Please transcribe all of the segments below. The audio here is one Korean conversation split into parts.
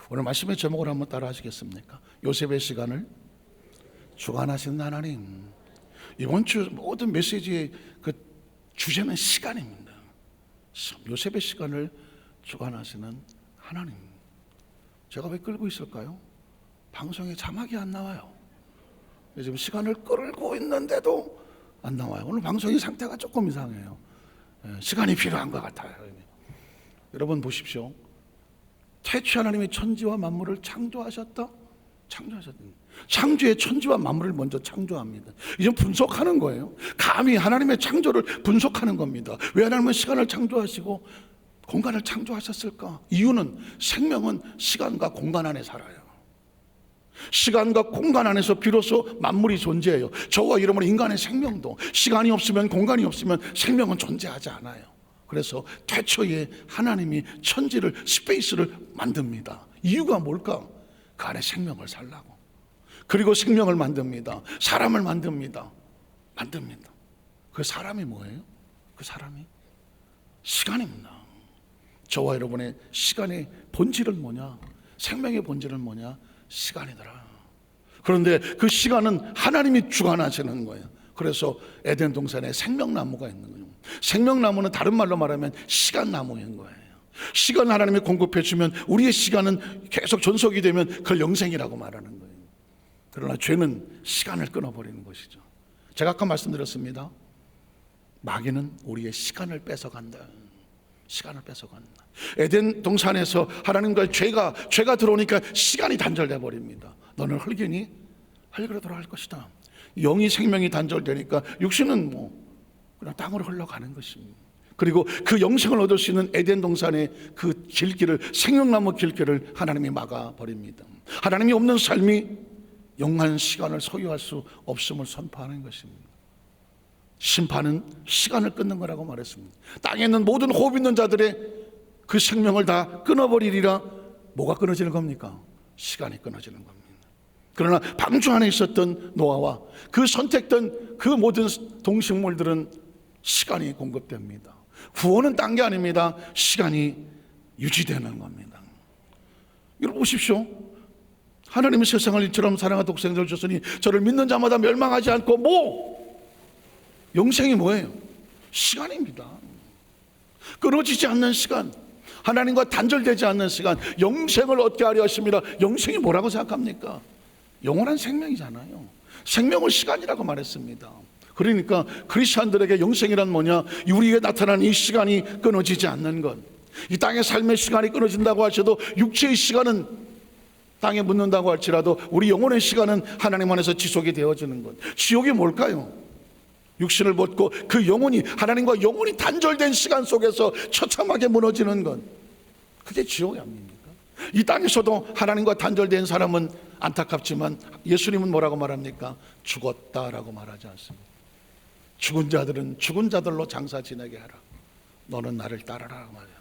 오늘 말씀의 제목을 한번 따라 하시겠습니까? 요셉의 시간을 주관하시는 하나님. 이번 주 모든 메시지의 그 주제는 시간입니다. 요셉의 시간을 주관하시는 하나님. 제가 왜 끌고 있을까요? 방송에 자막이 안 나와요. 지금 시간을 끌고 있는데도 안 나와요. 오늘 방송의 상태가 조금 이상해요. 시간이 필요한 것 같아요. 여러분 보십시오. 태초에 하나님이 천지와 만물을 창조하셨다. 창조의 천지와 만물을 먼저 창조합니다. 이제 분석하는 거예요. 감히 하나님의 창조를 분석하는 겁니다. 왜 하나님은 시간을 창조하시고 공간을 창조하셨을까? 이유는 생명은 시간과 공간 안에 살아요. 시간과 공간 안에서 비로소 만물이 존재해요. 저와 여러분의 인간의 생명도 시간이 없으면, 공간이 없으면 생명은 존재하지 않아요. 그래서 태초에 하나님이 천지를, 스페이스를 만듭니다. 이유가 뭘까? 그 안에 생명을 살라고. 그리고 생명을 만듭니다. 사람을 만듭니다. 그 사람이 뭐예요? 그 사람이 시간입니다. 저와 여러분의 시간의 본질은 뭐냐? 생명의 본질은 뭐냐? 시간이더라. 그런데 그 시간은 하나님이 주관하시는 거예요. 그래서 에덴 동산에 생명나무가 있는 거예요. 생명나무는 다른 말로 말하면 시간나무인 거예요. 시간 하나님이 공급해 주면 우리의 시간은 계속 존속이 되면 그걸 영생이라고 말하는 거예요. 그러나 죄는 시간을 끊어버리는 것이죠. 제가 아까 말씀드렸습니다. 마귀는 우리의 시간을 뺏어간다. 에덴 동산에서 하나님과 죄가 들어오니까 시간이 단절돼 버립니다. 너는 흙이니 흙으로 돌아갈 것이다. 영이 생명이 단절되니까 육신은 그냥 땅으로 흘러가는 것입니다. 그리고 그 영생을 얻을 수 있는 에덴 동산의 그 길길을, 생명나무 길길을 하나님이 막아버립니다. 하나님이 없는 삶이 영원한 시간을 소유할 수 없음을 선포하는 것입니다. 심판은 시간을 끊는 거라고 말했습니다. 땅에 있는 모든 호흡 있는 자들의 그 생명을 다 끊어버리리라. 뭐가 끊어지는 겁니까? 시간이 끊어지는 겁니다. 그러나 방주 안에 있었던 노아와 그 선택된 그 모든 동식물들은 시간이 공급됩니다. 구원은 딴 게 아닙니다. 시간이 유지되는 겁니다. 여러분 보십시오. 하나님이 세상을 이처럼 사랑하여 독생자를 주셨으니 저를 믿는 자마다 멸망하지 않고 영생이 뭐예요? 시간입니다. 끊어지지 않는 시간, 하나님과 단절되지 않는 시간, 영생을 얻게 하려 하십니다. 영생이 뭐라고 생각합니까? 영원한 생명이잖아요. 생명을 시간이라고 말했습니다. 그러니까 크리스찬들에게 영생이란 뭐냐? 우리에게 나타나는 이 시간이 끊어지지 않는 것. 이 땅의 삶의 시간이 끊어진다고 하셔도 육체의 시간은 땅에 묻는다고 할지라도 우리 영혼의 시간은 하나님 안에서 지속이 되어지는 것. 지옥이 뭘까요? 육신을 벗고 그 영혼이, 하나님과 영혼이 단절된 시간 속에서 처참하게 무너지는 것. 그게 지옥이 아닙니까? 이 땅에서도 하나님과 단절된 사람은 안타깝지만 예수님은 뭐라고 말합니까? 죽었다라고 말하지 않습니다. 죽은 자들은 죽은 자들로 장사 지내게 하라. 너는 나를 따르라고 말해요.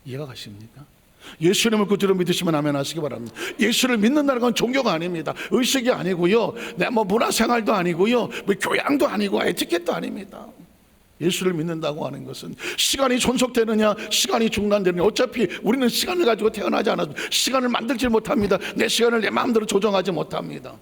이해가 가십니까? 예수님을 구주로 믿으시면 아멘 하시기 바랍니다. 예수를 믿는다는 건 종교가 아닙니다. 의식이 아니고요, 내 문화생활도 아니고요, 교양도 아니고 에티켓도 아닙니다. 예수를 믿는다고 하는 것은 시간이 존속되느냐, 시간이 중단되느냐, 어차피 우리는 시간을 가지고 태어나지 않아도 시간을 만들지 못합니다. 내 시간을 내 마음대로 조정하지 못합니다.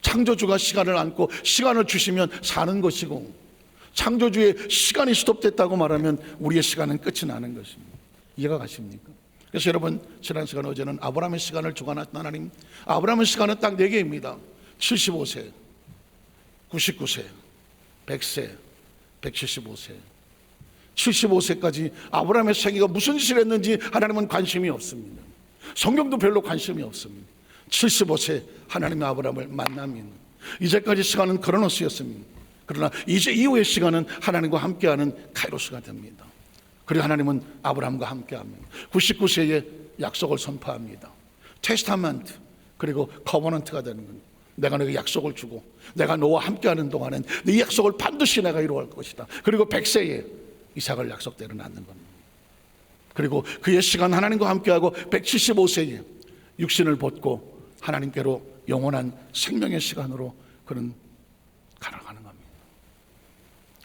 창조주가 시간을 안고 시간을 주시면 사는 것이고, 창조주의 시간이 스톱됐다고 말하면 우리의 시간은 끝이 나는 것입니다. 이해가 가십니까? 그래서 여러분, 지난 시간 어제는 아브라함의 시간을 주관하신 하나님. 아브라함의 시간은 딱 4개입니다 75세, 99세, 100세, 175세. 75세까지 아브라함의 생애가 무슨 짓을 했는지 하나님은 관심이 없습니다. 성경도 별로 관심이 없습니다. 75세 하나님의 아브라함을 만납니다. 이제까지 시간은 크로노스였습니다. 그러나 이제 이후의 시간은 하나님과 함께하는 카이로스가 됩니다. 그리고 하나님은 아브라함과 함께합니다. 99세에 약속을 선포합니다. 테스타멘트, 그리고 커버넌트가 되는 겁니다. 내가 너에게 약속을 주고 내가 너와 함께하는 동안엔 네 약속을 반드시 내가 이루어갈 것이다. 그리고 100세에 이삭을 약속대로 낳는 겁니다. 그리고 그의 시간 하나님과 함께하고 175세에 육신을 벗고 하나님께로 영원한 생명의 시간으로 그는 가나가는 겁니다.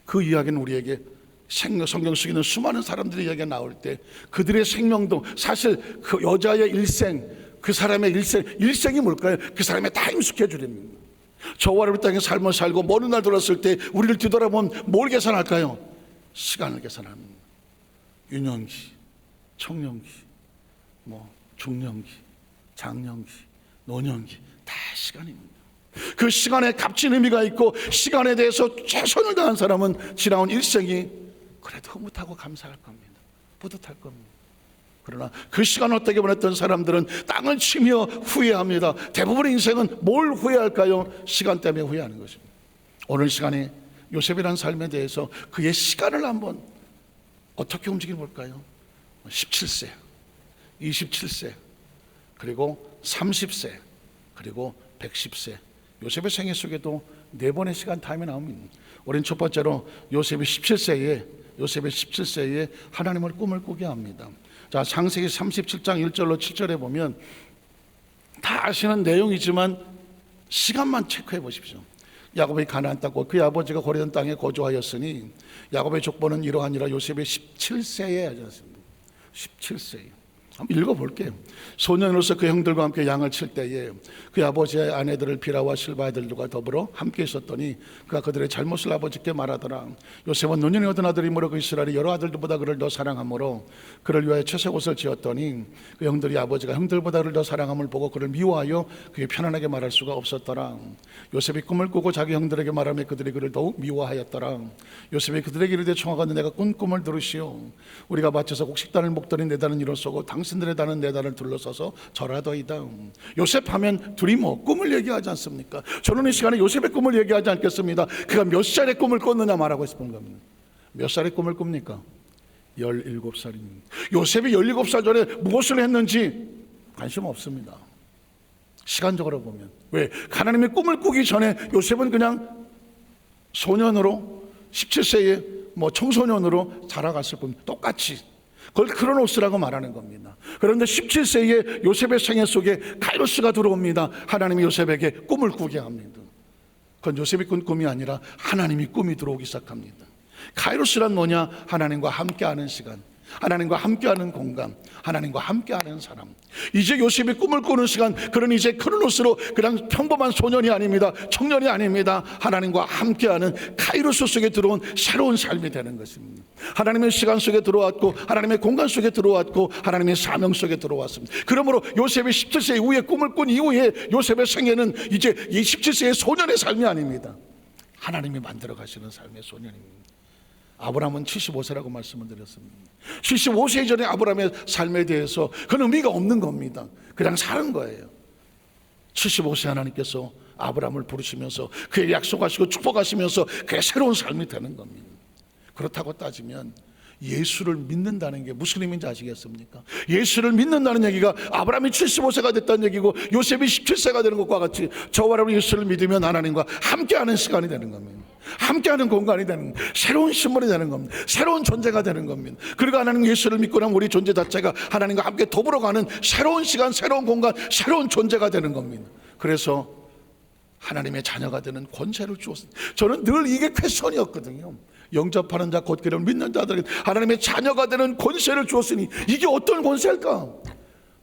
그 이야기는 우리에게 성경 속에 있는 수많은 사람들의 이야기가 나올 때 그들의 생명도 사실 그 여자의 일생, 그 사람의 일생이 뭘까요? 그 사람의 타임 스케줄입니다. 저와 여러분 땅에 삶을 살고 먼 날 돌았을 때 우리를 뒤돌아보면 뭘 계산할까요? 시간을 계산합니다. 유년기, 청년기, 중년기, 장년기, 노년기, 다 시간입니다. 그 시간에 값진 의미가 있고 시간에 대해서 최선을 다한 사람은 지나온 일생이 그래도 흐뭇하고 감사할 겁니다. 뿌듯할 겁니다. 그러나 그 시간을 어떻게 보냈던 사람들은 땅을 치며 후회합니다. 대부분의 인생은 뭘 후회할까요? 시간 때문에 후회하는 것입니다. 오늘 시간에 요셉이라는 삶에 대해서 그의 시간을 한번 어떻게 움직여 볼까요? 17세, 27세, 그리고 30세, 그리고 110세. 요셉의 생애 속에도 4번의 시간 타임이 나옵니다. 우리는 첫 번째로 요셉이 17세에 하나님을 꿈을 꾸게 합니다. 자, 창세기 37장 1절로 7절에 보면 다 아시는 내용이지만 시간만 체크해 보십시오. 야곱이 가나안 땅 그 아버지가 고르던 땅에 거주하였으니 야곱의 족보는 이러하니라. 요셉이 17세에 하지 않습니까? 17세에. 한번 읽어볼게요. 소년으로서 그 형들과 함께 양을 칠 때에 그 아버지의 아내들을 비라와 실바 아들들과 더불어 함께 있었더니 그가 그들의 잘못을 아버지께 말하더라. 요셉은 노년이 얻은 아들이므로 그 이스라엘이 여러 아들들보다 그를 더 사랑하므로 그를 위하여 채색옷을 지었더니 그 형들이 아버지가 형들보다 그를 더 사랑함을 보고 그를 미워하여 그게 편안하게 말할 수가 없었더라. 요셉이 꿈을 꾸고 자기 형들에게 말하며 그들이 그를 더욱 미워하였더라. 요셉이 그들에게 이르되 청하건대 내가 꾼 꿈을 들으시오. 우리가 밭에서 곡식단을 목더니 내 단은 일어서고 당신들의 단은 내 단을 둘러서서 절하더이다. 요셉 하면 둘이 꿈을 얘기하지 않습니까? 저는 이 시간에 요셉의 꿈을 얘기하지 않겠습니다. 그가 몇 살의 꿈을 꿨느냐 말하고 싶은 겁니다. 몇 살의 꿈을 꿉니까? 17살입니다. 요셉이 17살 전에 무엇을 했는지 관심 없습니다. 시간적으로 보면. 왜? 하나님의 꿈을 꾸기 전에 요셉은 그냥 소년으로 17세에 청소년으로 자라갔을 겁니다. 똑같이. 그걸 크로노스라고 말하는 겁니다. 그런데 17세에 요셉의 생애 속에 카이로스가 들어옵니다. 하나님이 요셉에게 꿈을 꾸게 합니다. 그건 요셉이 꾼 꿈이 아니라 하나님이 꿈이 들어오기 시작합니다. 카이로스란 뭐냐? 하나님과 함께하는 시간, 하나님과 함께하는 공간, 하나님과 함께하는 사람. 이제 요셉이 꿈을 꾸는 시간, 그런 이제 크로노스로 그냥 평범한 소년이 아닙니다. 청년이 아닙니다. 하나님과 함께하는 카이로스 속에 들어온 새로운 삶이 되는 것입니다. 하나님의 시간 속에 들어왔고 하나님의 공간 속에 들어왔고 하나님의 사명 속에 들어왔습니다. 그러므로 요셉이 17세 이후에 꿈을 꾼 이후에 요셉의 생애는 이제 이 17세의 소년의 삶이 아닙니다. 하나님이 만들어 가시는 삶의 소년입니다. 아브라함은 75세라고 말씀을 드렸습니다. 75세 전에 아브라함의 삶에 대해서 그건 의미가 없는 겁니다. 그냥 사는 거예요. 75세 하나님께서 아브라함을 부르시면서 그에게 약속하시고 축복하시면서 그의 새로운 삶이 되는 겁니다. 그렇다고 따지면 예수를 믿는다는 게 무슨 의미인지 아시겠습니까? 예수를 믿는다는 얘기가 아브라함이 75세가 됐다는 얘기고 요셉이 17세가 되는 것과 같이 저와 여러분 예수를 믿으면 하나님과 함께하는 시간이 되는 겁니다. 함께하는 공간이 되는 겁니다. 새로운 신분이 되는 겁니다. 새로운 존재가 되는 겁니다. 그리고 하나님 예수를 믿고 나면 우리 존재 자체가 하나님과 함께 더불어가는 새로운 시간, 새로운 공간, 새로운 존재가 되는 겁니다. 그래서 하나님의 자녀가 되는 권세를 주었습니다. 저는 늘 이게 퀘스천이었거든요. 영접하는 자 곧 그를 믿는 자들에게 하나님의 자녀가 되는 권세를 주었으니 이게 어떤 권세일까?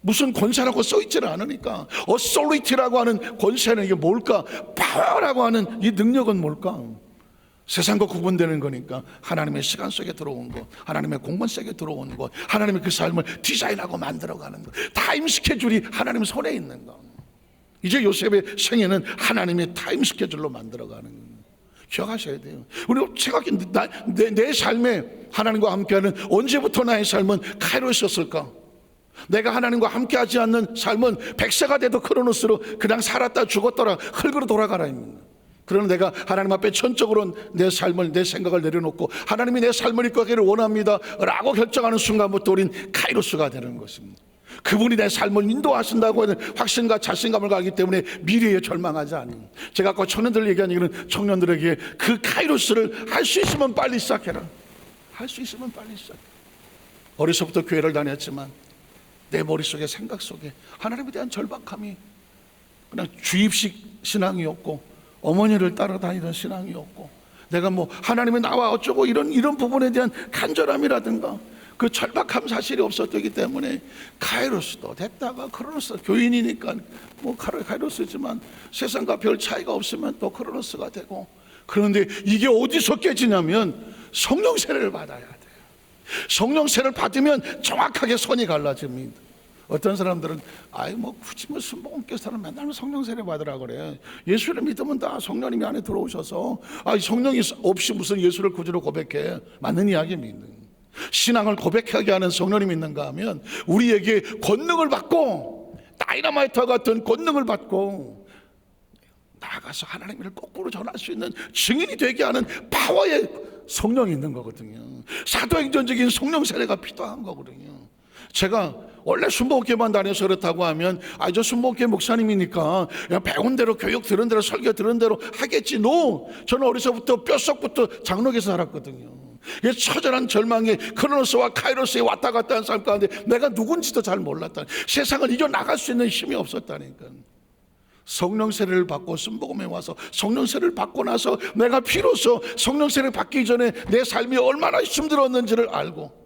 무슨 권세라고 써있지는 않으니까. 어소리티라고 하는 권세는 이게 뭘까? 파워라고 하는 이 능력은 뭘까? 세상과 구분되는 거니까 하나님의 시간 속에 들어온 것, 하나님의 공간 속에 들어온 것, 하나님의 그 삶을 디자인하고 만들어가는 것, 타임 스케줄이 하나님 손에 있는 것. 이제 요셉의 생애는 하나님의 타임 스케줄로 만들어가는 것. 기억하셔야 돼요. 우리 생각해 내 삶에 하나님과 함께하는 언제부터 나의 삶은 카이로스였을까? 내가 하나님과 함께하지 않는 삶은 100세가 돼도 크로노스로 그냥 살았다 죽었더라 흙으로 돌아가라입니다. 그러나 내가 하나님 앞에 전적으로 내 삶을 내 생각을 내려놓고 하나님이 내 삶을 이끌기를 원합니다 라고 결정하는 순간부터 우린 카이로스가 되는 것입니다. 그분이 내 삶을 인도하신다고 하는 확신과 자신감을 가지기 때문에 미래에 절망하지 않는. 제가 아까 청년들 얘기한 얘기는 청년들에게 그 카이로스를 할 수 있으면 빨리 시작해라. 할 수 있으면 빨리 시작해. 어려서부터 교회를 다녔지만 내 머릿속에 생각 속에 하나님에 대한 절박함이 그냥 주입식 신앙이었고 어머니를 따라다니던 신앙이었고 내가 하나님이 나와 어쩌고 이런 부분에 대한 간절함이라든가 그 절박함 사실이 없었기 때문에 카이로스도 됐다가 크로노스, 교인이니까 뭐 카이로스지만 세상과 별 차이가 없으면 또 크로노스가 되고. 그런데 이게 어디서 깨지냐면 성령 세례를 받아야 돼요. 성령 세례를 받으면 정확하게 선이 갈라집니다. 어떤 사람들은 뭐 굳이 뭐 순복음교사는 맨날 성령 세례 받으라 그래. 예수를 믿으면 다 성령님이 안에 들어오셔서 성령이 없이 무슨 예수를 구주로 고백해. 맞는 이야기입니다. 신앙을 고백하게 하는 성령님이 있는가 하면 우리에게 권능을 받고, 다이너마이트와 같은 권능을 받고 나아가서 하나님을 거꾸로 전할 수 있는 증인이 되게 하는 파워의 성령이 있는 거거든요. 사도행전적인 성령 세례가 필요한 거거든요. 제가 원래 순복음교만 다녀서 그렇다고 하면 저 순복음교 목사님이니까 그냥 배운 대로, 교육 들은 대로, 설교 들은 대로 하겠지. 저는 어려서부터 뼛속부터 장로교에서 살았거든요. 처절한 절망에 크로노스와 카이로스에 왔다 갔다 하는 삶 가운데 내가 누군지도 잘 몰랐다. 세상을 이겨나갈 수 있는 힘이 없었다니까. 성령 세례를 받고 순복음에 와서 성령 세례를 받고 나서 내가 비로소 성령 세례를 받기 전에 내 삶이 얼마나 힘들었는지를 알고,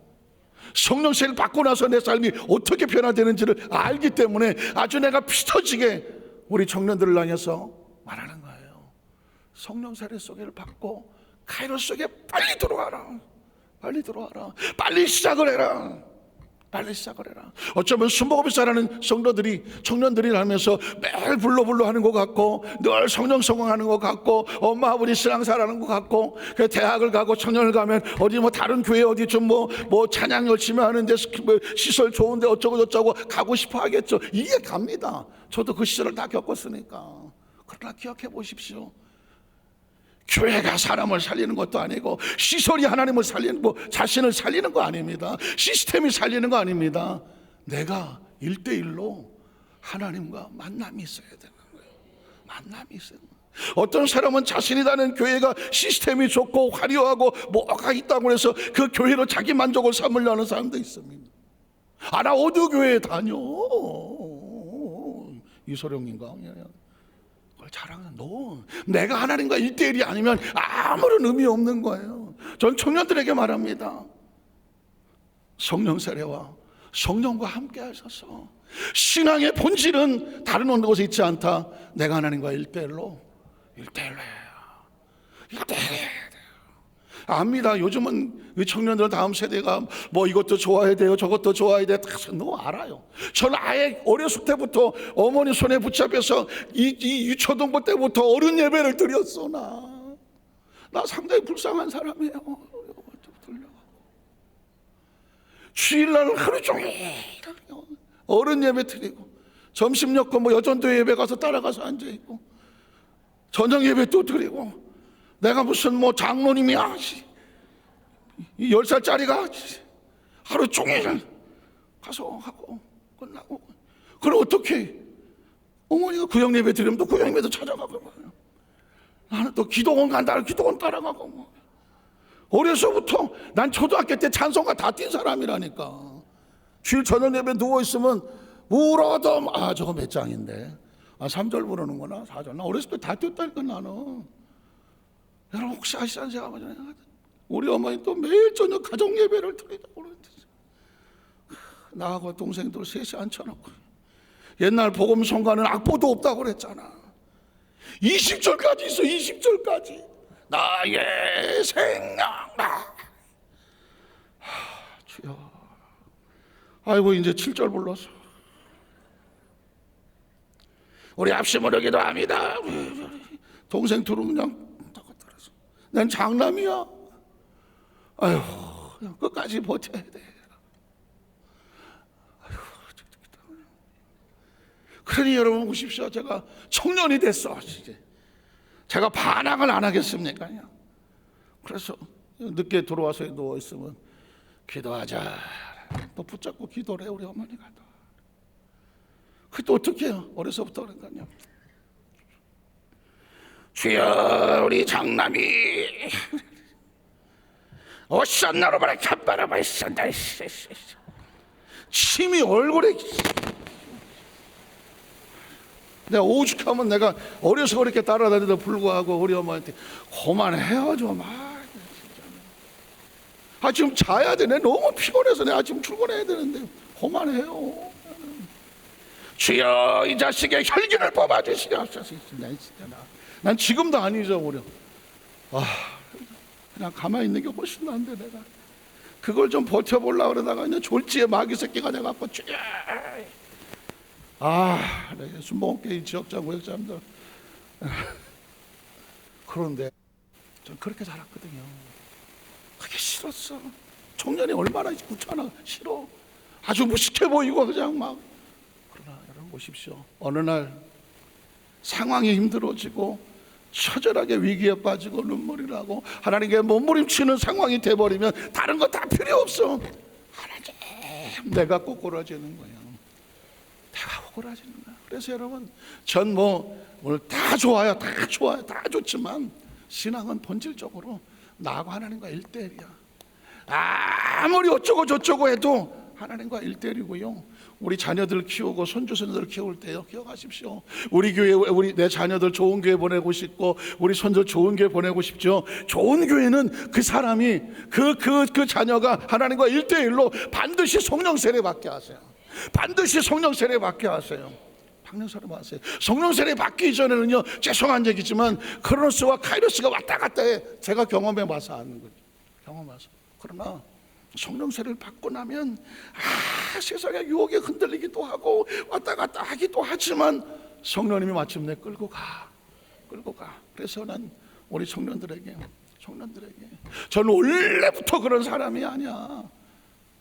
성령 세례를 받고 나서 내 삶이 어떻게 변화되는지를 알기 때문에 아주 내가 피 터지게 우리 청년들을 향해서 말하는 거예요. 성령 세례 속에를 받고 카이로스 속에 빨리 들어와라. 빨리 들어와라. 빨리 시작을 해라. 빨리 시작을 해라. 어쩌면 순복음사라는 성도들이, 청년들이 하면서 매일 불러 하는 것 같고, 늘 성령 성공하는 것 같고, 엄마 아버지 신앙사라는 것 같고, 대학을 가고 청년을 가면 어디 뭐 다른 교회 어디 좀 뭐 찬양 열심히 하는데 시설 좋은데 어쩌고 저쩌고 가고 싶어 하겠죠. 이해 갑니다. 저도 그 시절을 다 겪었으니까. 그러나 기억해 보십시오. 교회가 사람을 살리는 것도 아니고, 시설이 하나님을 살리는 거, 자신을 살리는 거 아닙니다. 시스템이 살리는 거 아닙니다. 내가 1대1로 하나님과 만남이 있어야 되는 거예요. 만남이 있어야 되는 거예요. 어떤 사람은 자신이 다니는 교회가 시스템이 좋고 화려하고 뭐가 있다고 해서 그 교회로 자기 만족을 삼으려 하는 사람도 있습니다. 나 어디 교회에 다녀? 이소룡인가? 자랑은 내가 하나님과 1대1이 아니면 아무런 의미 없는 거예요. 전 청년들에게 말합니다. 성령 세례와 성령과 함께 하셔서 신앙의 본질은 다른 어느 곳에 있지 않다. 내가 하나님과 1대1로 해야 돼요. 압니다. 요즘은 청년들 다음 세대가 뭐 이것도 좋아해야 돼요, 저것도 좋아해야 돼요. 다 알아요. 저는 아예 어렸을 때부터 어머니 손에 붙잡혀서 이 유초동부 때부터 어른 예배를 드렸어. 나 상당히 불쌍한 사람이에요. 주일날 하루 종일 어른 예배 드리고, 점심 먹고 뭐 여전도 예배 가서 따라가서 앉아있고, 저녁 예배 또 드리고, 내가 무슨 뭐 장로님이야, 10살짜리가 하루 종일 가서 하고 끝나고. 그럼 어떻게 어머니가 구역 예배 드리면 또 구역 예배도 찾아가고, 나는 또 기도원 간다, 기도원 따라가고. 어려서부터 난 초등학교 때 찬송가 다 뛴 사람이라니까. 주일 저녁 예배 누워있으면 울어도 저거 몇 장인데 3절 부르는구나, 4절. 나 어렸을 때 다 뛰었다니까. 나는 여러분 혹시 아시잖아요. 제가 우리 어머니 또 매일 저녁 가정 예배를 드리다고 그러는데, 나하고 동생들 셋이 앉혀놓고, 옛날 복음 성가는 악보도 없다고 그랬잖아. 20절까지 있어. 20절까지 나의 생각나. 주여. 아이고 이제 7절 불렀어. 우리 앞시무르기도 합니다. 동생 둘은 그냥 난 장남이야. 아유, 끝까지 버텨야 돼. 아유, 그러니 여러분 보십시오. 제가 청년이 됐어. 이제 제가 반항을 안 하겠습니까? 그래서 늦게 들어와서 누워 있으면 기도하자. 또 붙잡고 기도를 해. 우리 어머니가 또. 그때 어떻게 해요? 어려서부터 그러니까요. 주여, 우리 장남이 오산나로바라 캬바라바 있었다. 침이 얼굴에. 내가 오죽하면 내가 어려서 그렇게 따라다니도 불구하고 우리 엄마한테 그만해요 좀. 지금 자야 돼. 내 너무 피곤해서 내가 지금 출근해야 되는데 그만해요. 주여 이 자식의 혈기를 뽑아주시옵소서. 난 지금도 안 잊어버려. 그냥 가만히 있는 게 훨씬 나은데 내가 그걸 좀 버텨보려고 그러다가 이제 졸지에 마귀 새끼가 돼갖고 내가 순복음교회 지역장 구역장들 그런데 전 그렇게 살았거든요. 그게 싫었어. 청년이 얼마나 귀찮아. 싫어. 아주 무식해 보이고 그냥 막. 그러나 여러분 보십시오. 어느 날 상황이 힘들어지고 처절하게 위기에 빠지고 눈물이 나고 하나님께 몸부림치는 상황이 돼버리면 다른 거 다 필요 없어. 하나님 내가 꼬꾸라지는 거예요. 내가 꼬꾸라지는 거야. 그래서 여러분 전 오늘 다 좋아요. 다 좋아요. 다 좋지만 신앙은 본질적으로 나하고 하나님과 1대1이야. 아무리 어쩌고 저쩌고 해도 하나님과 1대1이고요. 우리 자녀들 키우고 손주손녀들 키울 때요, 기억하십시오. 우리 교회 내 자녀들 좋은 교회 보내고 싶고 우리 손주 좋은 교회 보내고 싶죠. 좋은 교회는 그 사람이 그 자녀가 하나님과 1대1로 반드시 성령 세례 받게 하세요. 반드시 성령 세례 받게 하세요. 박명사로 하세요. 성령 세례 받기 전에는요, 죄송한 얘기지만 크로노스와 카이로스가 왔다 갔다 해. 제가 경험해 봐서 아는 거죠. 경험해서. 그러나 성령 세례를 받고 나면 세상의 유혹에 흔들리기도 하고 왔다 갔다 하기도 하지만 성령님이 마침내 끌고 가. 그래서 난 우리 청년들에게 저는 원래부터 그런 사람이 아니야.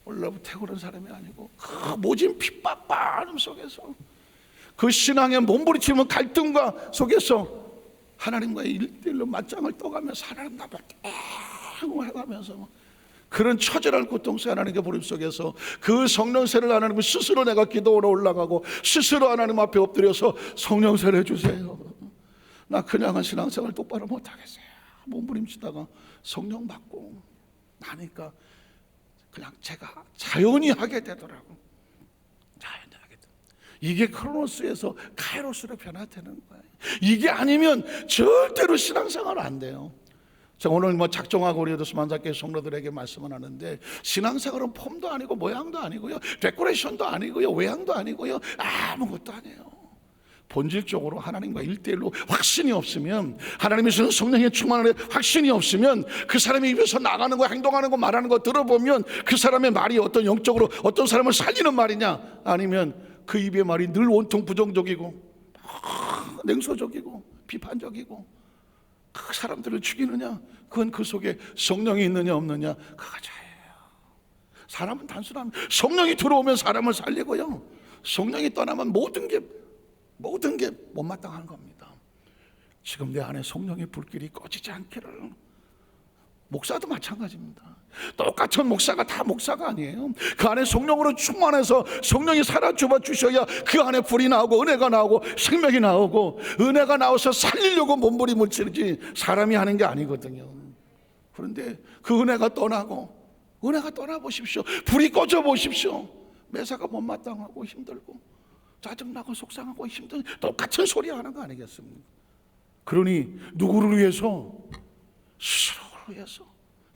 원래부터 그런 사람이 아니고 그 모진 핍박받음 속에서 그 신앙의 몸부림치는 갈등과 속에서 하나님과의 1대1로 맞짱을 떠가면서 하나님 나를 해가면서 그런 처절한 고통 속에 하나님의 부름 속에서 그 성령 세례를 하나님 스스로 내가 기도로 올라가고 스스로 하나님 앞에 엎드려서 성령 세례 주세요. 나 그냥은 신앙생활 똑바로 못하겠어요. 몸부림치다가 성령 받고 나니까 그냥 제가 자연히 하게 되더라고. 자연히 하게 돼. 이게 크로노스에서 카이로스로 변화되는 거예요. 이게 아니면 절대로 신앙생활 안 돼요. 자, 오늘 작정하고 우리 수만사교회 성도들에게 말씀을 하는데 신앙생활은 폼도 아니고 모양도 아니고요, 데코레이션도 아니고요, 외양도 아니고요, 아무것도 아니에요. 본질적으로 하나님과 1대1로 확신이 없으면, 하나님의 성령의 충만함에 확신이 없으면 그 사람의 입에서 나가는 거, 행동하는 거, 말하는 거 들어보면 그 사람의 말이 어떤 영적으로 어떤 사람을 살리는 말이냐, 아니면 그 입의 말이 늘 온통 부정적이고 냉소적이고 비판적이고 그 사람들을 죽이느냐, 그건 그 속에 성령이 있느냐 없느냐, 그가 자예요. 사람은 단순한 성령이 들어오면 사람을 살리고요, 성령이 떠나면 모든 게 못마땅한 겁니다. 지금 내 안에 성령의 불길이 꺼지지 않기를. 목사도 마찬가지입니다. 똑같은 목사가 다 목사가 아니에요. 그 안에 성령으로 충만해서 성령이 살아주어 주셔야 그 안에 불이 나오고 은혜가 나오고 생명이 나오고, 은혜가 나와서 살리려고 몸부림을 치르지 사람이 하는 게 아니거든요. 그런데 그 은혜가 떠나보십시오. 불이 꺼져 보십시오. 매사가 못마땅하고 힘들고 짜증나고 속상하고 힘든 똑같은 소리 하는 거 아니겠습니까? 그러니 누구를 위해서? 스스로를 위해서,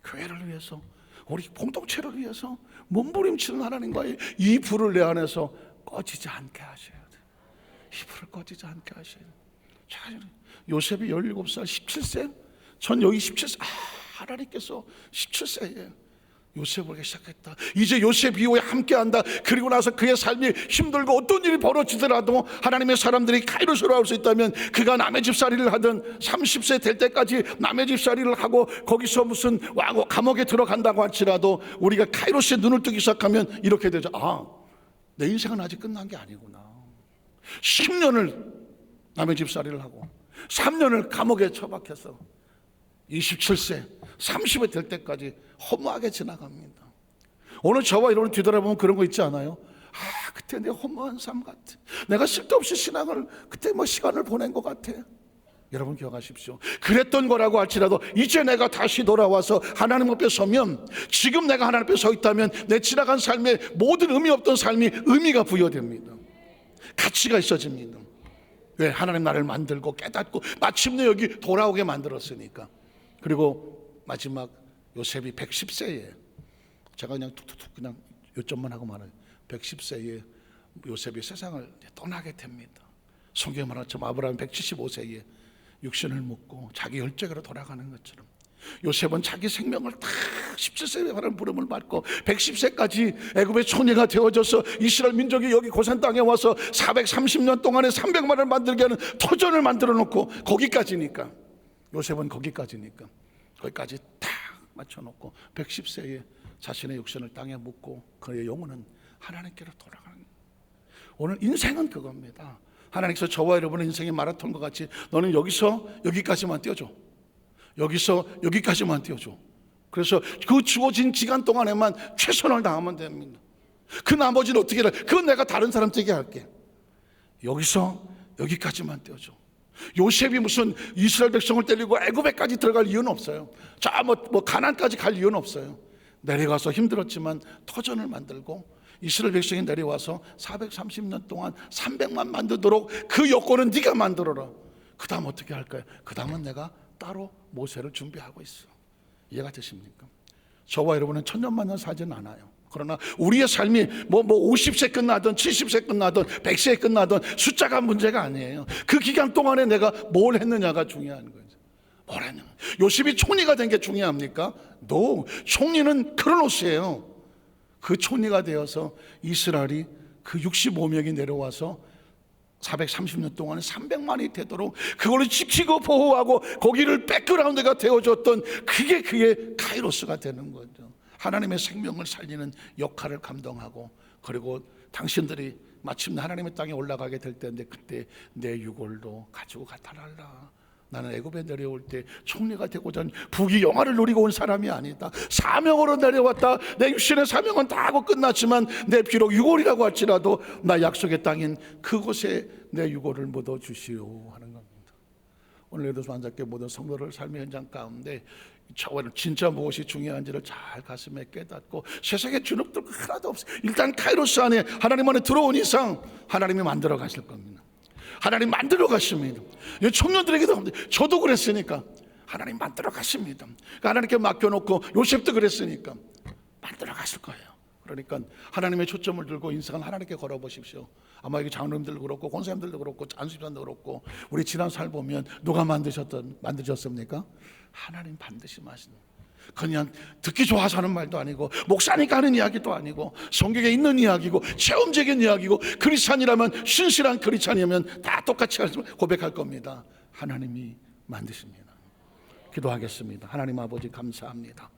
교회를 위해서, 우리 공동체를 위해서 몸부림치는 하나님과의 이 불을 내 안에서 꺼지지 않게 하셔야 돼요. 이 불을 꺼지지 않게 하셔야 돼요. 자, 요셉이 17살 17세, 전 여기 17세, 하나님께서 17세에 요셉을 보기 시작했다. 이제 요셉 이후에 함께한다. 그리고 나서 그의 삶이 힘들고 어떤 일이 벌어지더라도 하나님의 사람들이 카이로스로 할 수 있다면 그가 남의 집살이를 하든 30세 될 때까지 남의 집살이를 하고 거기서 무슨 감옥에 들어간다고 할지라도 우리가 카이로스에 눈을 뜨기 시작하면 이렇게 되죠. 내 인생은 아직 끝난 게 아니구나. 10년을 남의 집살이를 하고 3년을 감옥에 처박혀서 27세 30에 될 때까지 허무하게 지나갑니다. 오늘 저와 여러분 뒤돌아보면 그런 거 있지 않아요? 그때 내 허무한 삶 같아. 내가 쓸데없이 신앙을 그때 시간을 보낸 것 같아. 여러분 기억하십시오. 그랬던 거라고 할지라도 이제 내가 다시 돌아와서 하나님 앞에 서면, 지금 내가 하나님 앞에 서 있다면 내 지나간 삶에 모든 의미 없던 삶이 의미가 부여됩니다. 가치가 있어집니다. 왜? 하나님 나를 만들고 깨닫고 마침내 여기 돌아오게 만들었으니까. 그리고 마지막 요셉이 110세에 제가 그냥 툭툭툭 그냥 요점만 하고 말해요. 110세에 요셉이 세상을 떠나게 됩니다. 성경에 말한 것처럼 아브라함 175세에 육신을 묻고 자기 혈족으로 돌아가는 것처럼 요셉은 자기 생명을 다 17세에 하는 부름을 받고 110세까지 애굽의 총리가 되어져서 이스라엘 민족이 여기 고센 땅에 와서 430년 동안에 300만을 만들게 하는 터전을 만들어 놓고 거기까지니까, 요셉은 거기까지니까 거기까지 딱 맞춰놓고 110세에 자신의 육신을 땅에 묻고 그의 영혼은 하나님께로 돌아가는 거예요. 오늘 인생은 그겁니다. 하나님께서 저와 여러분의 인생의 마라톤과 같이 너는 여기서 여기까지만 뛰어줘, 여기서 여기까지만 뛰어줘. 그래서 그 주어진 기간 동안에만 최선을 다하면 됩니다. 그 나머지는 어떻게 해? 그건 내가 다른 사람 뛰게 할게. 여기서 여기까지만 뛰어줘. 요셉이 무슨 이스라엘 백성을 때리고 애굽에까지 들어갈 이유는 없어요. 자, 뭐 가나안까지 갈 이유는 없어요. 내려가서 힘들었지만 터전을 만들고 이스라엘 백성이 내려와서 430년 동안 300만 만들도록 그 여건은 네가 만들어라. 그 다음 어떻게 할까요? 그 다음은 내가 따로 모세를 준비하고 있어. 이해가 되십니까? 저와 여러분은 천년만년 살지는 않아요. 그러나 우리의 삶이 뭐 50세 끝나든 70세 끝나든 100세 끝나든 숫자가 문제가 아니에요. 그 기간 동안에 내가 뭘 했느냐가 중요한 거예요. 뭘 했느냐. 요셉이 총리가 된 게 중요합니까? No. 총리는 크로노스예요. 그 총리가 되어서 이스라엘이 그 65명이 내려와서 430년 동안에 300만이 되도록 그걸 지키고 보호하고 거기를 백그라운드가 되어줬던 그게 그의 카이로스가 되는 거죠. 하나님의 생명을 살리는 역할을 감당하고, 그리고 당신들이 마침내 하나님의 땅에 올라가게 될 때인데 그때 내 유골도 가지고 가달라. 나는 애굽에 내려올 때 총리가 되고자 부귀 영화를 누리고 온 사람이 아니다. 사명으로 내려왔다. 내 육신의 사명은 다 하고 끝났지만 내 비록 유골이라고 할지라도 나 약속의 땅인 그곳에 내 유골을 묻어 주시오 하는 겁니다. 오늘 예루살렘 안잡게 모든 성도를 삶의 현장 가운데 저와는 진짜 무엇이 중요한지를 잘 가슴에 깨닫고 세상에 주눅들 하나도 없어요. 일단 카이로스 안에 하나님 안에 들어온 이상 하나님이 만들어 가실 겁니다. 하나님 만들어 가십니다. 청년들에게도 저도 그랬으니까 하나님 만들어 가십니다. 하나님께 맡겨놓고 요셉도 그랬으니까 만들어 가실 거예요. 그러니까 하나님의 초점을 들고 인생을 하나님께 걸어보십시오. 아마 여기 장로님들도 그렇고 권사님들도 그렇고 안수집사님도 그렇고 우리 지난 살 보면 누가 만드셨습니까? 하나님 반드시 마시는. 그냥 듣기 좋아서 하는 말도 아니고 목사니까 하는 이야기도 아니고 성경에 있는 이야기고 체험적인 이야기고 크리스찬이라면 신실한 크리스찬이면 다 똑같이 고백할 겁니다. 하나님이 만드십니다. 기도하겠습니다. 하나님 아버지 감사합니다.